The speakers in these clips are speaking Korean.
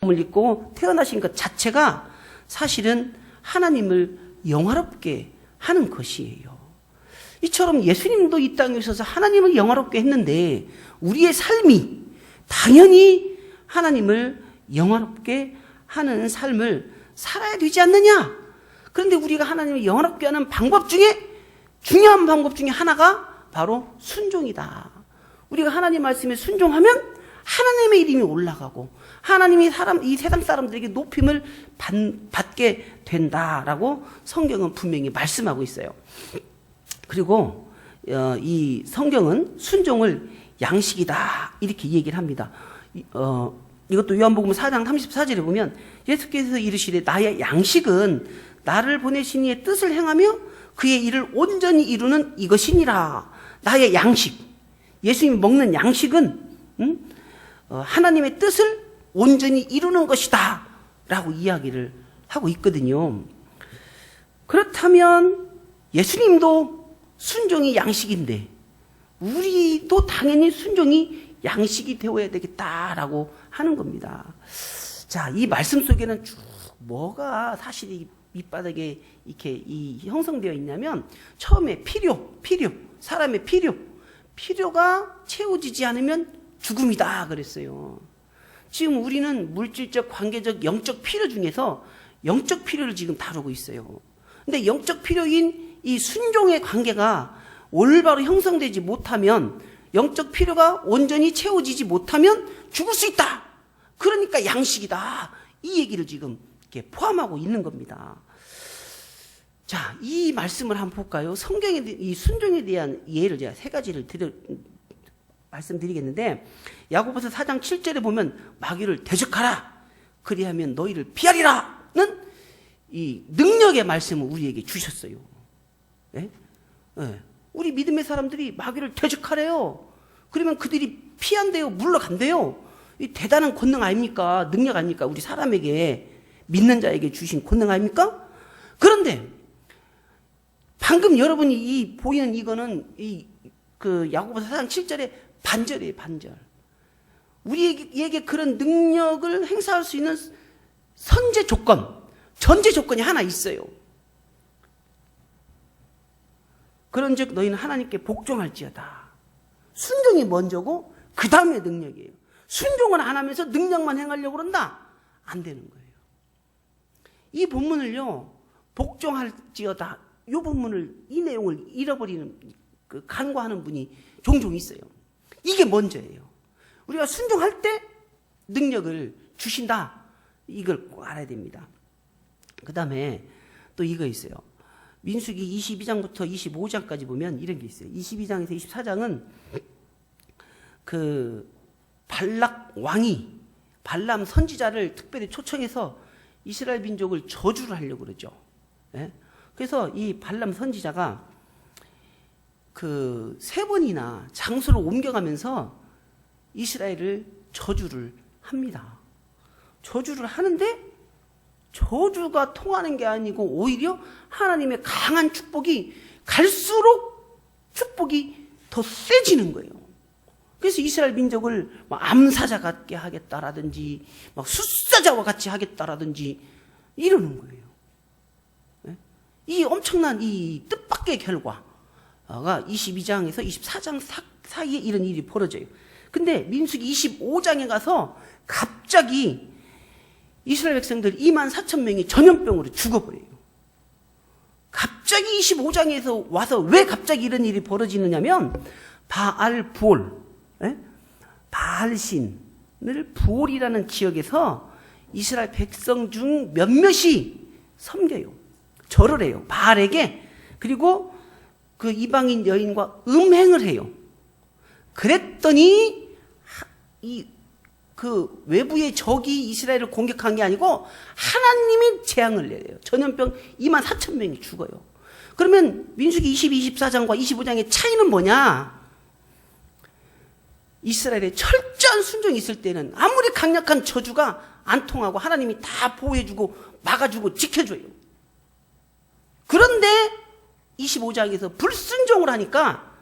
몸을 입고 태어나신 것 자체가 사실은 하나님을 영화롭게 하는 것이에요. 이처럼 예수님도 이 땅에 오셔서 하나님을 영화롭게 했는데 우리의 삶이 당연히 하나님을 영화롭게 하는 삶을 살아야 되지 않느냐? 그런데 우리가 하나님을 영화롭게 하는 방법 중에 중요한 방법 중에 하나가 바로 순종이다. 우리가 하나님 말씀에 순종하면 하나님의 이름이 올라가고 하나님이 이 세상 사람들에게 높임을 받게 된다라고 성경은 분명히 말씀하고 있어요. 그리고 이 성경은 순종을 양식이다 이렇게 얘기를 합니다. 이것도 요한복음 4장 34절에 보면 예수께서 이르시되 나의 양식은 나를 보내신 이의 뜻을 행하며 그의 일을 온전히 이루는 이것이니라. 나의 양식, 예수님이 먹는 양식은 하나님의 뜻을 온전히 이루는 것이다 라고 이야기를 하고 있거든요. 그렇다면 예수님도 순종이 양식인데 우리도 당연히 순종이 양식이 되어야 되겠다라고 하는 겁니다. 자, 이 말씀 속에는 쭉 뭐가 사실이 밑바닥에 이렇게 형성되어 있냐면 처음에 필요, 사람의 필요가 채워지지 않으면 죽음이다 그랬어요. 지금 우리는 물질적, 관계적, 영적 필요 중에서 영적 필요를 지금 다루고 있어요. 근데 영적 필요인 이 순종의 관계가 올바로 형성되지 못하면 영적 필요가 온전히 채워지지 못하면 죽을 수 있다. 그러니까 양식이다. 이 얘기를 지금 이렇게 포함하고 있는 겁니다. 자, 이 말씀을 한번 볼까요? 성경에 이 순종에 대한 예를 제가 세 가지를 말씀드리겠는데 야고보서 4장 7절에 보면 마귀를 대적하라. 그리하면 너희를 피하리라는 이 능력의 말씀을 우리에게 주셨어요. 예? 예. 우리 믿음의 사람들이 마귀를 대적하래요. 그러면 그들이 피한대요. 물러간대요. 이 대단한 권능 아닙니까? 능력 아닙니까? 우리 사람에게 믿는 자에게 주신 권능 아닙니까? 그런데 방금 여러분이 이 보이는 이거는 그 야고보서 4장 7절의 반절이에요. 반절. 우리에게 그런 능력을 행사할 수 있는 선제 조건, 전제 조건이 하나 있어요. 그런즉 너희는 하나님께 복종할지어다. 순종이 먼저고 그 다음에 능력이에요. 순종을 안 하면서 능력만 행하려고 그런다? 안 되는 거예요. 이 본문을요, 복종할지어다. 이 본문을, 이 내용을 잃어버리는, 간과하는 분이 종종 있어요. 이게 먼저예요. 우리가 순종할 때 능력을 주신다. 이걸 꼭 알아야 됩니다. 그 다음에 또 이거 있어요. 민수기 22장부터 25장까지 보면 이런 게 있어요. 22장에서 24장은 그 발락 왕이 발람 선지자를 특별히 초청해서 이스라엘 민족을 저주를 하려고 그러죠. 예? 그래서 이 발람 선지자가 그 3번이나 장소를 옮겨가면서 이스라엘을 저주를 합니다. 저주를 하는데 저주가 통하는 게 아니고 오히려 하나님의 강한 축복이 갈수록 축복이 더 세지는 거예요. 그래서 이스라엘 민족을 암사자 같게 하겠다라든지 막 숫사자와 같이 하겠다라든지 이러는 거예요. 이 엄청난 이 뜻밖의 결과가 22장에서 24장 사이에 이런 일이 벌어져요. 근데 민수기 25장에 가서 갑자기 이스라엘 백성들 24,000명이 전염병으로 죽어버려요. 갑자기 25장에서 와서 왜 갑자기 이런 일이 벌어지느냐면 바알부올, 바알신을 부올이라는 지역에서 이스라엘 백성 중 몇몇이 섬겨요. 절을 해요. 바알에게. 그리고 그 이방인 여인과 음행을 해요. 그랬더니 그 외부의 적이 이스라엘을 공격한 게 아니고 하나님이 재앙을 내려요. 전염병 24,000명이 죽어요. 그러면 민수기 24장과 25장의 차이는 뭐냐? 이스라엘의 철저한 순종이 있을 때는 아무리 강력한 저주가 안 통하고 하나님이 다 보호해주고 막아주고 지켜줘요. 그런데 25장에서 불순종을 하니까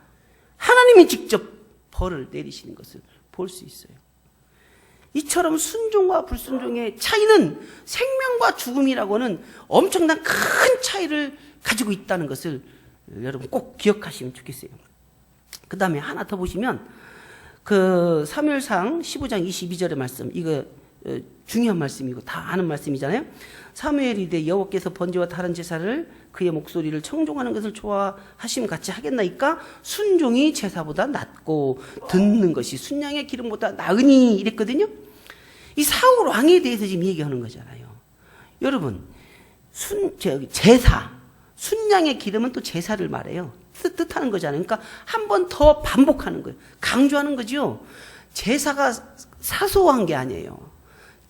하나님이 직접 벌을 내리시는 것을 볼 수 있어요. 이처럼 순종과 불순종의 차이는 생명과 죽음이라고는 엄청난 큰 차이를 가지고 있다는 것을 여러분 꼭 기억하시면 좋겠어요. 그 다음에 하나 더 보시면 그 사무엘상 15장 22절의 말씀, 이거 중요한 말씀이고 다 아는 말씀이잖아요. 사무엘이 이르되 여호와께서 번제와 다른 제사를 그의 목소리를 청종하는 것을 좋아하심 같이 하겠나이까? 순종이 제사보다 낫고 듣는 것이 순양의 기름보다 나으니 이랬거든요. 이 사울 왕에 대해서 지금 얘기하는 거잖아요. 여러분, 제사, 순양의 기름은 또 제사를 말해요. 뜻하는 거잖아요. 그러니까 한 번 더 반복하는 거예요. 강조하는 거죠. 제사가 사소한 게 아니에요.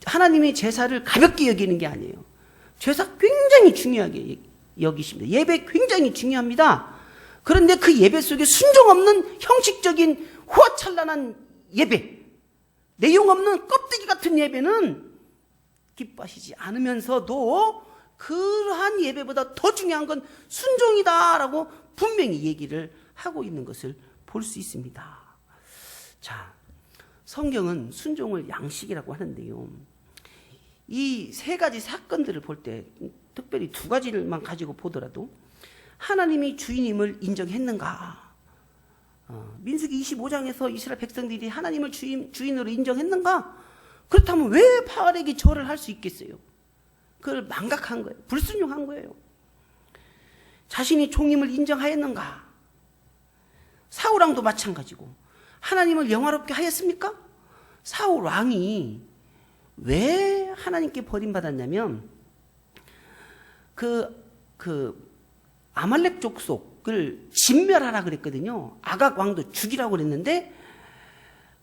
하나님이 제사를 가볍게 여기는 게 아니에요. 제사 굉장히 중요하게 여기십니다. 예배 굉장히 중요합니다. 그런데 그 예배 속에 순종 없는 형식적인 후화찬란한 예배, 내용 없는 껍데기 같은 예배는 기뻐하시지 않으면서도 그러한 예배보다 더 중요한 건 순종이다라고 분명히 얘기를 하고 있는 것을 볼 수 있습니다. 자, 성경은 순종을 양식이라고 하는데요. 이 세 가지 사건들을 볼 때 특별히 두 가지를만 가지고 보더라도 하나님이 주인임을 인정했는가? 민수기 25장에서 이스라엘 백성들이 하나님을 주인으로 인정했는가? 그렇다면 왜 바알에게 절을 할 수 있겠어요? 그걸 망각한 거예요. 불순종한 거예요. 자신이 종임을 인정하였는가? 사울 왕도 마찬가지고 하나님을 영화롭게 하였습니까? 사울 왕이 왜 하나님께 버림받았냐면 아말렉 족속을 진멸하라 그랬거든요. 아각 왕도 죽이라고 그랬는데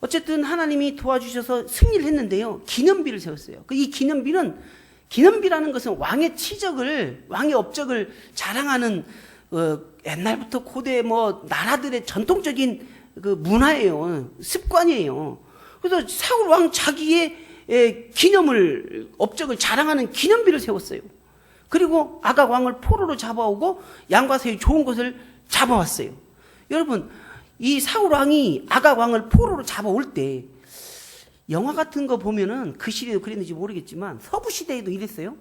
어쨌든 하나님이 도와주셔서 승리를 했는데요. 기념비를 세웠어요. 이 기념비라는 것은 왕의 치적을, 왕의 업적을 자랑하는 옛날부터 고대 나라들의 전통적인 그 문화예요. 습관이에요. 그래서 사울 왕 자기의 업적을 자랑하는 기념비를 세웠어요. 그리고 아각 왕을 포로로 잡아오고 양과 새의 좋은 것을 잡아왔어요. 여러분, 이 사울 왕이 아각 왕을 포로로 잡아올 때 영화 같은 거 보면은 그 시대도 그랬는지 모르겠지만 서부 시대에도 이랬어요.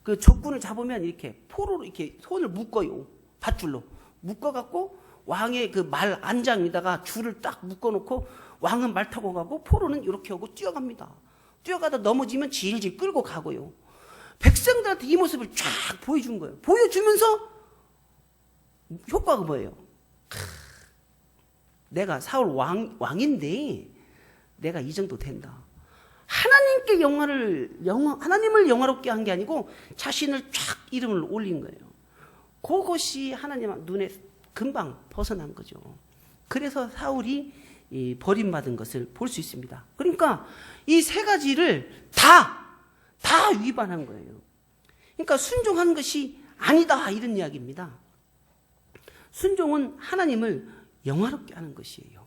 그 적군을 잡으면 이렇게 포로로 이렇게 손을 묶어요. 밧줄로 묶어갖고 왕의 그 말 안장에다가 줄을 딱 묶어놓고 왕은 말 타고 가고 포로는 이렇게 하고 뛰어갑니다. 뛰어가다 넘어지면 질질 끌고 가고요. 백성들한테 이 모습을 쫙 보여준 거예요. 보여주면서 효과가 뭐예요? 내가 사울 왕인데 내가 이 정도 된다. 하나님을 영화롭게 한 게 아니고 자신을 쫙 이름을 올린 거예요. 그것이 하나님 눈에 금방 벗어난 거죠. 그래서 사울이 버림받은 것을 볼 수 있습니다. 그러니까 이 세 가지를 다 위반한 거예요. 그러니까 순종한 것이 아니다 이런 이야기입니다. 순종은 하나님을 영화롭게 하는 것이에요.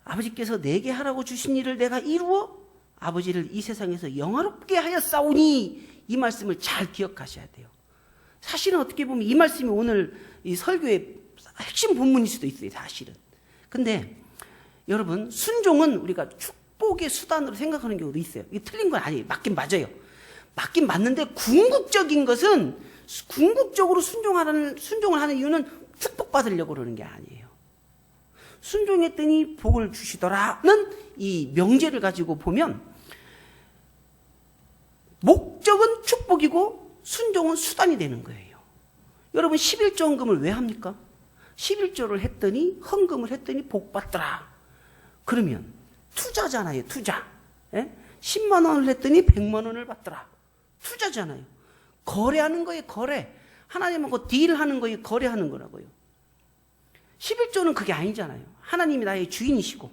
아버지께서 내게 하라고 주신 일을 내가 이루어 아버지를 이 세상에서 영화롭게 하였사오니 이 말씀을 잘 기억하셔야 돼요. 사실은 어떻게 보면 이 말씀이 오늘 이 설교의 핵심 본문일 수도 있어요. 사실은. 근데 여러분, 순종은 우리가 축복의 수단으로 생각하는 경우도 있어요. 이게 틀린 건 아니에요. 맞긴 맞아요. 맞긴 맞는데 궁극적으로 순종을 하는 이유는 축복받으려고 그러는 게 아니에요. 순종했더니 복을 주시더라는 이 명제를 가지고 보면 목적은 축복이고 순종은 수단이 되는 거예요. 여러분, 11조 헌금을 왜 합니까? 11조를 했더니 헌금을 했더니 복 받더라. 그러면 투자잖아요. 투자. 10만 원을 했더니 100만 원을 받더라. 투자잖아요. 거래하는 거예요. 거래. 하나님하고 딜하는 거예요. 거래하는 거라고요. 11조는 그게 아니잖아요. 하나님이 나의 주인이시고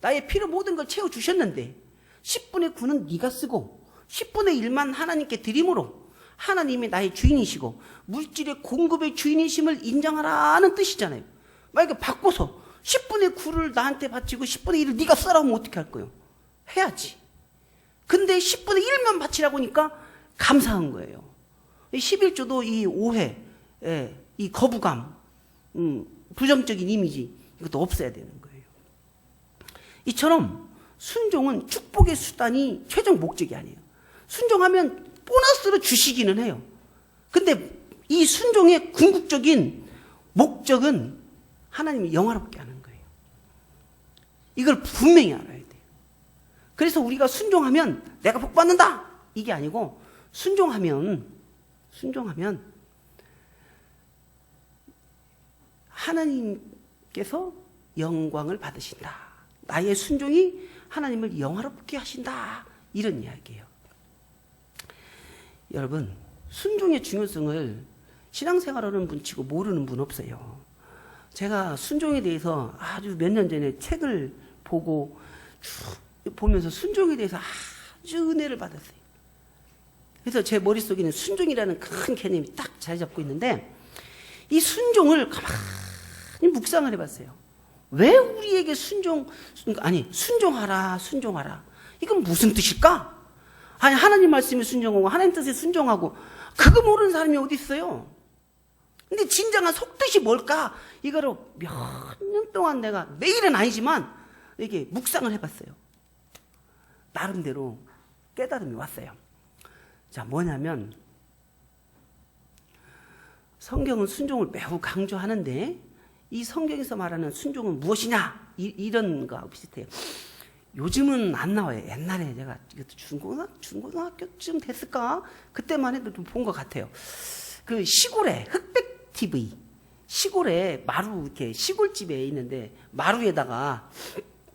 나의 필요 모든 걸 채워주셨는데 10분의 9는 네가 쓰고 10분의 1만 하나님께 드림으로 하나님이 나의 주인이시고 물질의 공급의 주인이심을 인정하라는 뜻이잖아요. 만약에 바꿔서 10분의 9를 나한테 바치고 10분의 1을 네가 써라 하면 어떻게 할 거예요? 해야지. 근데 10분의 1만 바치라고 하니까 감사한 거예요. 11조도 이 오해, 이 거부감, 부정적인 이미지, 이것도 없어야 되는 거예요. 이처럼 순종은 축복의 수단이 최종 목적이 아니에요. 순종하면 보너스로 주시기는 해요. 근데 이 순종의 궁극적인 목적은 하나님이 영화롭게 하는 거예요. 이걸 분명히 알아야 돼요. 그래서 우리가 순종하면 내가 복 받는다 이게 아니고, 순종하면 하나님께서 영광을 받으신다. 나의 순종이 하나님을 영화롭게 하신다. 이런 이야기예요. 여러분, 순종의 중요성을 신앙생활하는 분 치고 모르는 분 없어요. 제가 순종에 대해서 아주 몇 년 전에 책을 보고 보면서 순종에 대해서 아주 은혜를 받았어요. 그래서 제 머릿속에는 순종이라는 큰 개념이 딱 자리 잡고 있는데, 이 순종을 가만히 묵상을 해봤어요. 왜 우리에게 순종하라. 이건 무슨 뜻일까? 아니, 하나님 말씀에 순종하고 하나님 뜻에 순종하고 그거 모르는 사람이 어디 있어요? 근데 진정한 속뜻이 뭘까? 이거를 몇 년 동안 내가 매일은 아니지만 이렇게 묵상을 해봤어요. 나름대로 깨달음이 왔어요. 자, 뭐냐면 성경은 순종을 매우 강조하는데, 이 성경에서 말하는 순종은 무엇이냐? 이런 거하고 비슷해요. 요즘은 안 나와요. 옛날에 제가 중고등학교쯤 됐을까? 그때만 해도 좀 본 것 같아요. 그 시골에 흑백 TV, 시골에 마루 이렇게 시골집에 있는데 마루에다가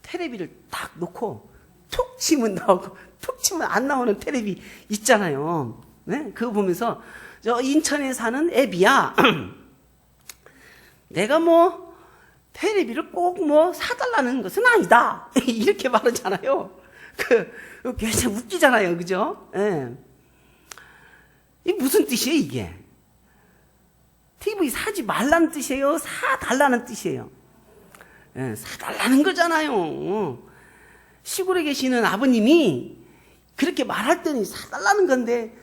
테레비를 딱 놓고 툭 치면 나오고 툭 치면 안 나오는 테레비 있잖아요. 네? 그거 보면서 저 인천에 사는 애비야. 내가 뭐 테레비를 꼭 뭐 사달라는 것은 아니다. 이렇게 말하잖아요. 굉장히 웃기잖아요. 그죠? 예. 이게 무슨 뜻이에요, 이게? TV 사지 말라는 뜻이에요? 사달라는 뜻이에요? 예, 사달라는 거잖아요. 시골에 계시는 아버님이 그렇게 말할 때는 사달라는 건데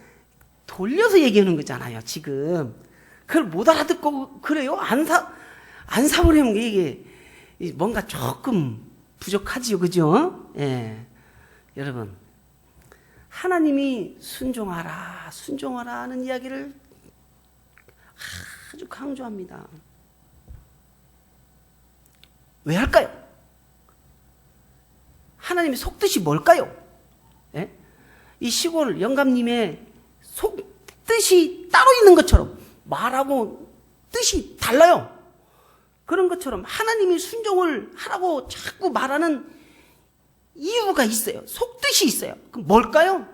돌려서 얘기하는 거잖아요, 지금. 그걸 못 알아듣고 그래요? 안 사버리면 이게 뭔가 조금 부족하지요, 그죠? 예. 여러분, 하나님이 순종하라 하는 이야기를 아주 강조합니다. 왜 할까요? 하나님의 속뜻이 뭘까요? 예? 이 시골 영감님의 속뜻이 따로 있는 것처럼 말하고 뜻이 달라요. 그런 것처럼 하나님이 순종을 하라고 자꾸 말하는 이유가 있어요. 속뜻이 있어요. 그럼 뭘까요?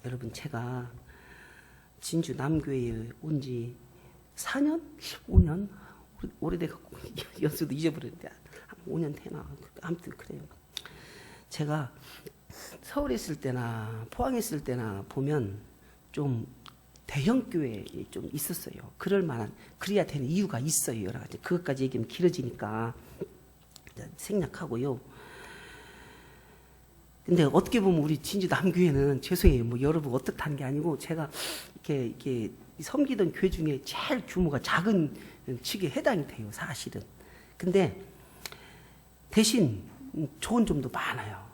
여러분, 제가 진주 남교회에 온 지 4년? 5년? 오래돼갖고 연수도 잊어버렸는데 5년 되나? 아무튼 그래요. 제가 서울에 있을 때나 포항에 있을 때나 보면 좀 대형 교회에 좀 있었어요. 그럴 만한, 그래야 되는 이유가 있어요. 여러 가지. 그것까지 얘기하면 길어지니까 생략하고요. 근데 어떻게 보면 우리 진주 남교회는, 죄송해요, 뭐 여러분 어떻다는 게 아니고, 제가 이렇게 섬기던 교회 중에 제일 규모가 작은 측에 해당이 돼요, 사실은. 근데 대신 좋은 점도 많아요.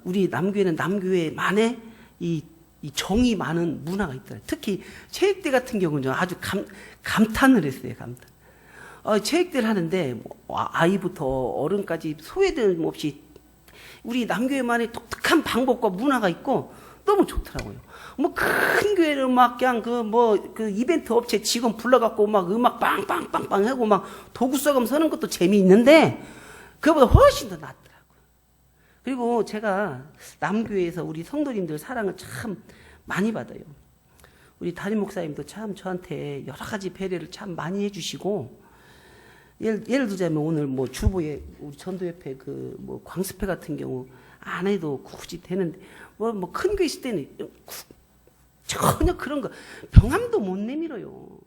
우리 남교회는 남교회만의 이 정이 많은 문화가 있더라고요. 특히 체육대 같은 경우는 아주 감탄을 했어요, 감탄. 체육대를 하는데 아이부터 어른까지 소외됨 없이 우리 남교회만의 독특한 방법과 문화가 있고 너무 좋더라고요. 뭐 큰 교회를 막 그냥 그 이벤트 업체 직원 불러갖고 막 음악 빵빵빵빵 하고 막 도구 써가면서 하는 것도 재미있는데 그거보다 훨씬 더 낫더라고요. 그리고 제가 남교회에서 우리 성도님들 사랑을 참 많이 받아요. 우리 담임 목사님도 참 저한테 여러 가지 배려를 참 많이 해주시고, 예를 들자면 오늘 뭐 주보에 우리 전도협회 뭐 광습회 같은 경우 안 해도 굳이 되는데 뭐 큰 교회 있을 때는 전혀 그런 거 병함도 못 내밀어요.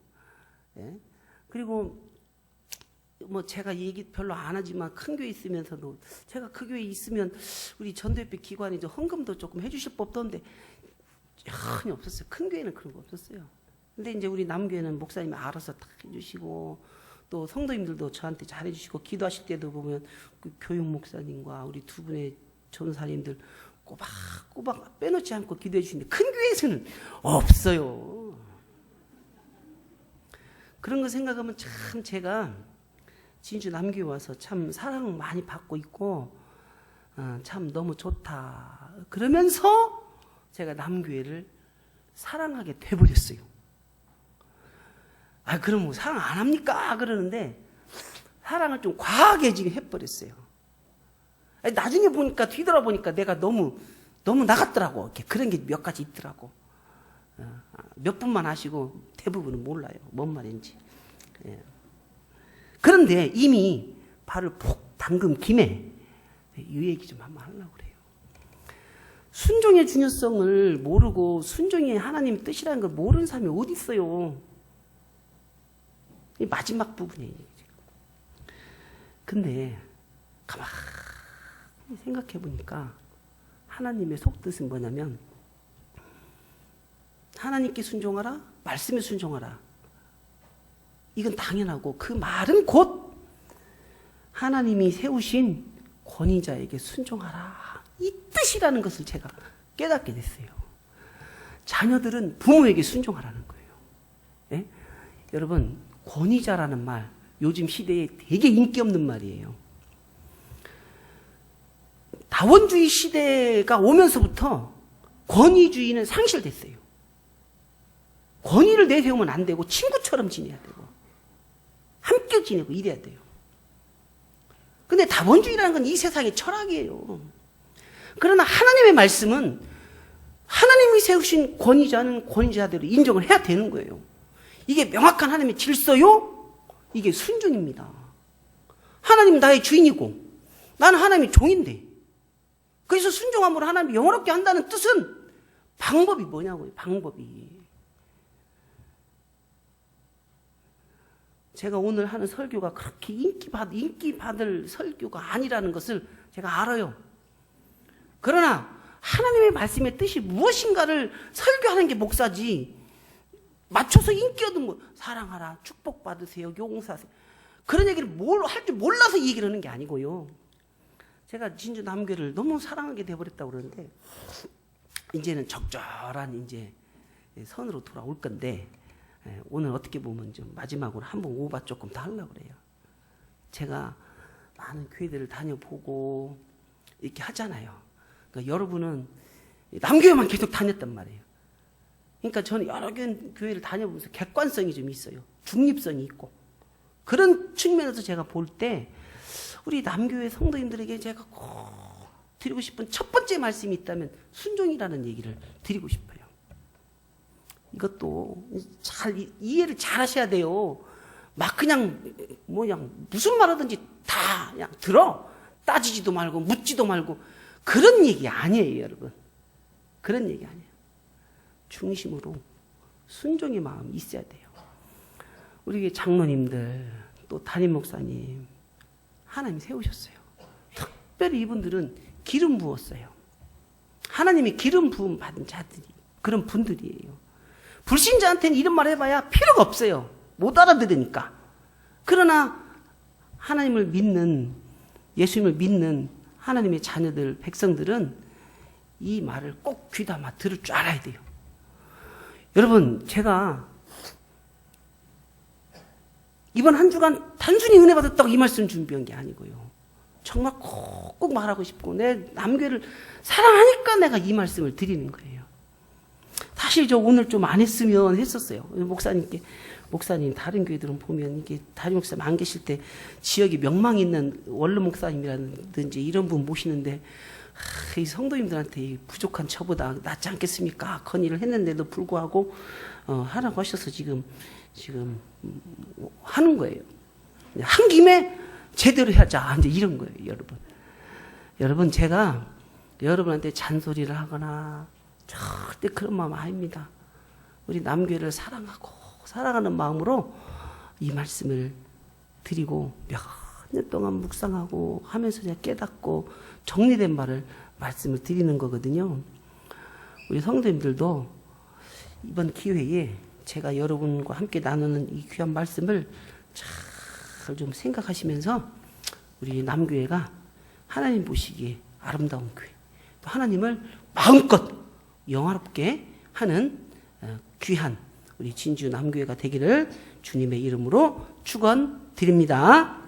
예? 그리고 뭐 제가 얘기 별로 안 하지만 큰 교회 있으면서도 제가 그 교회 있으면 우리 전도협회 기관이 헌금도 조금 해주실 법던데 전혀 없었어요. 큰 교회는 그런 거 없었어요. 근데 이제 우리 남교회는 목사님이 알아서 다 해주시고 또 성도님들도 저한테 잘해주시고 기도하실 때도 보면 그 교육 목사님과 우리 두 분의 전사님들 꼬박꼬박 빼놓지 않고 기도해 주시는데 큰 교회에서는 없어요. 그런 거 생각하면 참 제가 진주 남교에 와서 참 사랑 많이 받고 있고 참 너무 좋다. 그러면서 제가 남교회를 사랑하게 돼버렸어요. 그럼 뭐 사랑 안 합니까? 그러는데 사랑을 좀 과하게 지금 해버렸어요. 나중에 보니까 뒤돌아보니까 내가 너무 나갔더라고. 이렇게 그런 게 몇 가지 있더라고. 몇 분만 하시고 대부분은 몰라요. 뭔 말인지. 그런데 이미 발을 푹 담근 김에 이 얘기 좀 한번 하려고 그래요. 순종의 중요성을 모르고 순종이 하나님 뜻이라는 걸 모르는 사람이 어디 있어요. 이 마지막 부분이에요. 근데 가만히 생각해 보니까 하나님의 속뜻은 뭐냐면 하나님께 순종하라, 말씀에 순종하라. 이건 당연하고 그 말은 곧 하나님이 세우신 권위자에게 순종하라. 이 뜻이라는 것을 제가 깨닫게 됐어요. 자녀들은 부모에게 순종하라는 거예요. 네? 여러분, 권위자라는 말, 요즘 시대에 되게 인기 없는 말이에요. 다원주의 시대가 오면서부터 권위주의는 상실됐어요. 권위를 내세우면 안 되고 친구처럼 지내야 되고 함께 지내고 이래야 돼요. 근데 다원주의라는 건 이 세상의 철학이에요. 그러나 하나님의 말씀은 하나님이 세우신 권위자는 권위자대로 인정을 해야 되는 거예요. 이게 명확한 하나님의 질서요? 이게 순종입니다. 하나님은 나의 주인이고 나는 하나님의 종인데 그래서 순종함으로 하나님이 영원롭게 한다는 뜻은 방법이 뭐냐고요. 방법이. 제가 오늘 하는 설교가 그렇게 인기 받을 설교가 아니라는 것을 제가 알아요. 그러나 하나님의 말씀의 뜻이 무엇인가를 설교하는 게 목사지 맞춰서 인기 얻은 거 사랑하라, 축복받으세요, 용서하세요. 그런 얘기를 뭘 할 줄 몰라서 이 얘기를 하는 게 아니고요. 제가 진주 남교를 너무 사랑하게 돼버렸다고 그러는데 이제는 적절한 이제 선으로 돌아올 건데 오늘 어떻게 보면 좀 마지막으로 한번 오바 조금 더 하려고 그래요. 제가 많은 교회들을 다녀보고 이렇게 하잖아요. 그러니까 여러분은 남교회만 계속 다녔단 말이에요. 그러니까 저는 여러 교회를 다녀보면서 객관성이 좀 있어요. 중립성이 있고. 그런 측면에서 제가 볼 때 우리 남교회 성도님들에게 제가 꼭 드리고 싶은 첫 번째 말씀이 있다면 순종이라는 얘기를 드리고 싶어요. 이것도 잘 이해를 잘 하셔야 돼요. 막 그냥 무슨 말 하든지 다 그냥 들어. 따지지도 말고 묻지도 말고 그런 얘기 아니에요, 여러분. 그런 얘기 아니에요. 중심으로 순종의 마음이 있어야 돼요. 우리 장로님들 또 담임 목사님 하나님이 세우셨어요. 특별히 이분들은 기름 부었어요. 하나님이 기름 부음 받은 자들이 그런 분들이에요. 불신자한테는 이런 말 해봐야 필요가 없어요. 못 알아들으니까. 그러나 하나님을 믿는 예수님을 믿는 하나님의 자녀들 백성들은 이 말을 꼭 귀담아 들을 줄 알아야 돼요. 여러분 제가 이번 한 주간 단순히 은혜 받았다고 이 말씀 준비한 게 아니고요. 정말 꼭 말하고 싶고 내 남교회를 사랑하니까 내가 이 말씀을 드리는 거예요. 사실 저 오늘 좀 안 했으면 했었어요. 목사님께 목사님 다른 교회들은 보면 이게 담임 목사님 안 계실 때 지역에 명망 있는 원로 목사님이라든지 이런 분 모시는데 이 성도님들한테 부족한 저보다 낫지 않겠습니까? 건의를 했는데도 불구하고 하라고 하셔서 지금 하는 거예요. 한 김에 제대로 하자 이제 이런 거예요, 여러분. 여러분 제가 여러분한테 잔소리를 하거나 절대 그런 마음 아닙니다. 우리 남교회를 사랑하고 사랑하는 마음으로 이 말씀을 드리고 몇 년 동안 묵상하고 하면서 제가 깨닫고 정리된 말씀을 드리는 거거든요. 우리 성도님들도 이번 기회에 제가 여러분과 함께 나누는 이 귀한 말씀을 잘 그걸 좀 생각하시면서 우리 남교회가 하나님 보시기에 아름다운 교회, 또 하나님을 마음껏 영화롭게 하는 귀한 우리 진주 남교회가 되기를 주님의 이름으로 축원드립니다.